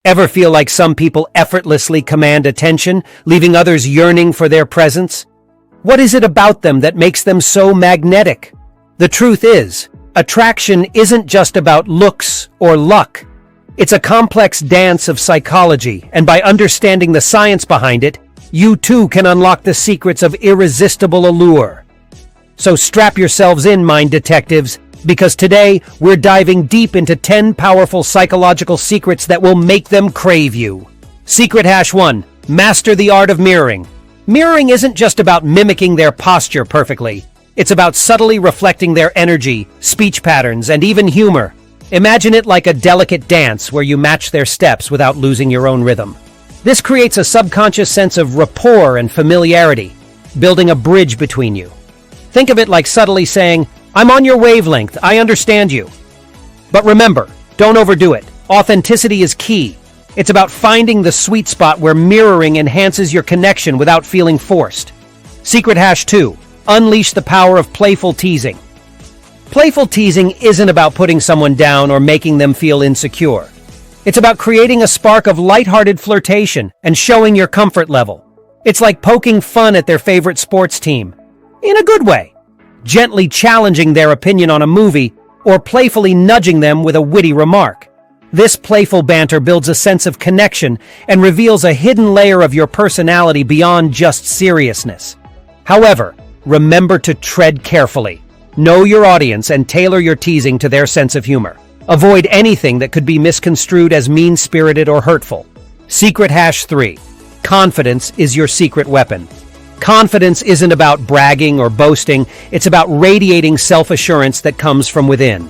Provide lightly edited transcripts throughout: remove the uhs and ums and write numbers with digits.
Ever feel like some people effortlessly command attention, leaving others yearning for their presence? What is it about them that makes them so magnetic? The truth is, attraction isn't just about looks or luck. It's a complex dance of psychology, and by understanding the science behind it, you too can unlock the secrets of irresistible allure. So strap yourselves in, mind detectives, because today we're diving deep into 10 powerful psychological secrets that will make them crave you. Secret hash 1. Master the art of mirroring. Mirroring isn't just about mimicking their posture perfectly. It's about subtly reflecting their energy, speech patterns, and even humor. Imagine it like a delicate dance where you match their steps without losing your own rhythm. This creates a subconscious sense of rapport and familiarity, building a bridge between you. Think of it like subtly saying, "I'm on your wavelength, I understand you." But remember, don't overdo it. Authenticity is key. It's about finding the sweet spot where mirroring enhances your connection without feeling forced. Secret hash 2. Unleash the power of playful teasing. Playful teasing isn't about putting someone down or making them feel insecure. It's about creating a spark of lighthearted flirtation and showing your comfort level. It's like poking fun at their favorite sports team. In a good way. Gently challenging their opinion on a movie, or playfully nudging them with a witty remark. This playful banter builds a sense of connection and reveals a hidden layer of your personality beyond just seriousness. However, remember to tread carefully. Know your audience and tailor your teasing to their sense of humor. Avoid anything that could be misconstrued as mean-spirited or hurtful. Secret hash 3. Confidence is your secret weapon. Confidence isn't about bragging or boasting, it's about radiating self-assurance that comes from within.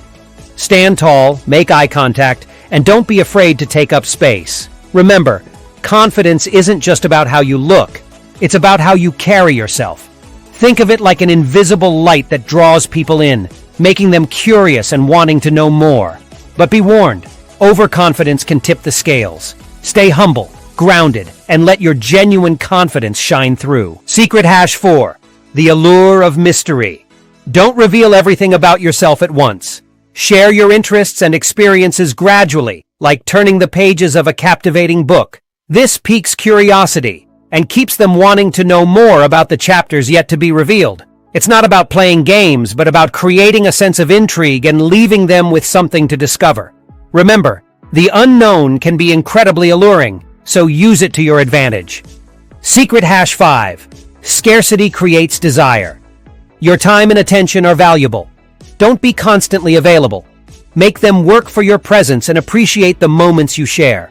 Stand tall, make eye contact, and don't be afraid to take up space. Remember, confidence isn't just about how you look, it's about how you carry yourself. Think of it like an invisible light that draws people in, making them curious and wanting to know more. But be warned, overconfidence can tip the scales. Stay humble, grounded, and let your genuine confidence shine through. Secret hash 4. The allure of mystery. Don't reveal everything about yourself at once. Share your interests and experiences gradually, like turning the pages of a captivating book. This piques curiosity and keeps them wanting to know more about the chapters yet to be revealed. It's not about playing games, but about creating a sense of intrigue and leaving them with something to discover. Remember, the unknown can be incredibly alluring, so use it to your advantage. Secret hash 5. Scarcity creates desire. Your time and attention are valuable. Don't be constantly available. Make them work for your presence and appreciate the moments you share.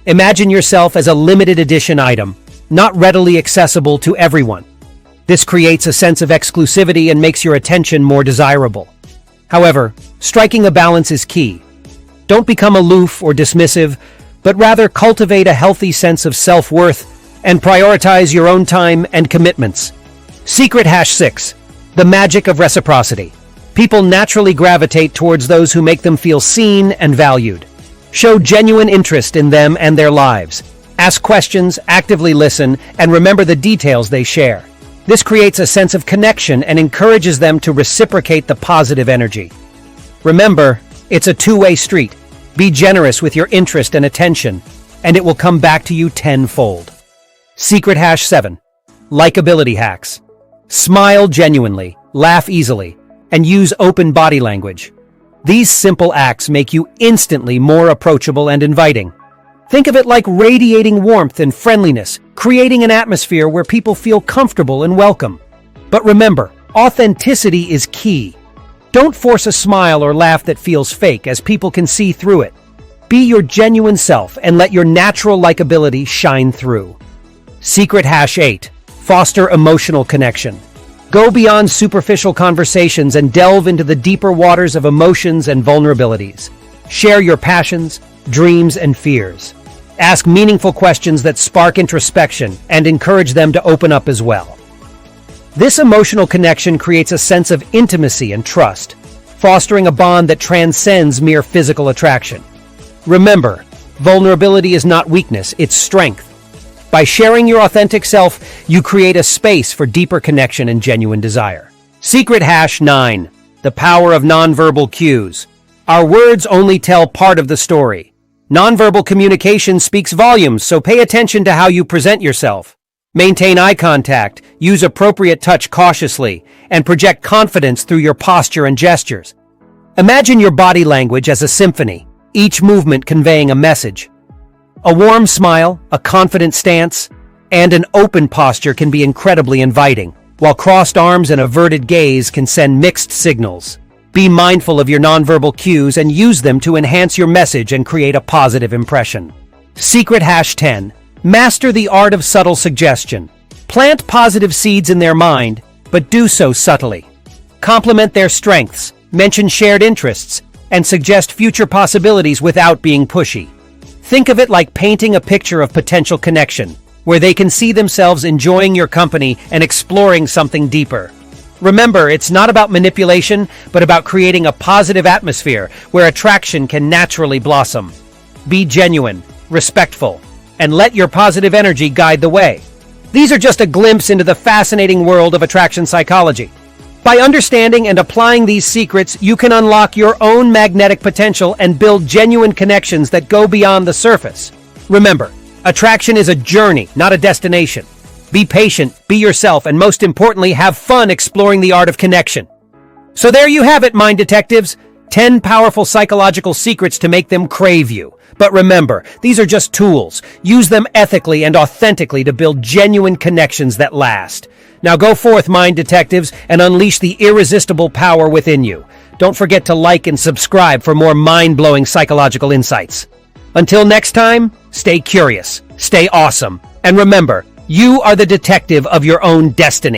Imagine yourself as a limited edition item, not readily accessible to everyone. This creates a sense of exclusivity and makes your attention more desirable. However, striking a balance is key. Don't become aloof or dismissive, but rather cultivate a healthy sense of self-worth and prioritize your own time and commitments. Secret hash 6. The magic of reciprocity. People naturally gravitate towards those who make them feel seen and valued. Show genuine interest in them and their lives. Ask questions, actively listen, and remember the details they share. This creates a sense of connection and encourages them to reciprocate the positive energy. Remember, it's a two-way street. Be generous with your interest and attention, and it will come back to you tenfold. Secret hash 7. Likability hacks. Smile genuinely, laugh easily, and use open body language. These simple acts make you instantly more approachable and inviting. Think of it like radiating warmth and friendliness, creating an atmosphere where people feel comfortable and welcome. But remember, authenticity is key. Don't force a smile or laugh that feels fake, as people can see through it. Be your genuine self and let your natural likability shine through. Secret hash 8. Foster emotional connection. Go beyond superficial conversations and delve into the deeper waters of emotions and vulnerabilities. Share your passions, dreams, and fears. Ask meaningful questions that spark introspection and encourage them to open up as well. This emotional connection creates a sense of intimacy and trust, fostering a bond that transcends mere physical attraction. Remember, vulnerability is not weakness, it's strength. By sharing your authentic self, you create a space for deeper connection and genuine desire. Secret hash 9. The power of nonverbal cues. Our words only tell part of the story. Nonverbal communication speaks volumes, so pay attention to how you present yourself. Maintain eye contact, use appropriate touch cautiously, and project confidence through your posture and gestures. Imagine your body language as a symphony, each movement conveying a message. A warm smile, a confident stance, and an open posture can be incredibly inviting, while crossed arms and averted gaze can send mixed signals. Be mindful of your nonverbal cues and use them to enhance your message and create a positive impression. Secret #10. Master the art of subtle suggestion. Plant positive seeds in their mind, but do so subtly. Compliment their strengths, mention shared interests, and suggest future possibilities without being pushy. Think of it like painting a picture of potential connection, where they can see themselves enjoying your company and exploring something deeper. Remember, it's not about manipulation, but about creating a positive atmosphere where attraction can naturally blossom. Be genuine, respectful, and let your positive energy guide the way. These are just a glimpse into the fascinating world of attraction psychology. By understanding and applying these secrets, you can unlock your own magnetic potential and build genuine connections that go beyond the surface. Remember, attraction is a journey, not a destination. Be patient, be yourself, and most importantly, have fun exploring the art of connection. So there you have it, Mind Detectives. 10 powerful psychological secrets to make them crave you. But remember, these are just tools. Use them ethically and authentically to build genuine connections that last. Now go forth, Mind Detectives, and unleash the irresistible power within you. Don't forget to like and subscribe for more mind-blowing psychological insights. Until next time, stay curious, stay awesome, and remember, you are the detective of your own destiny.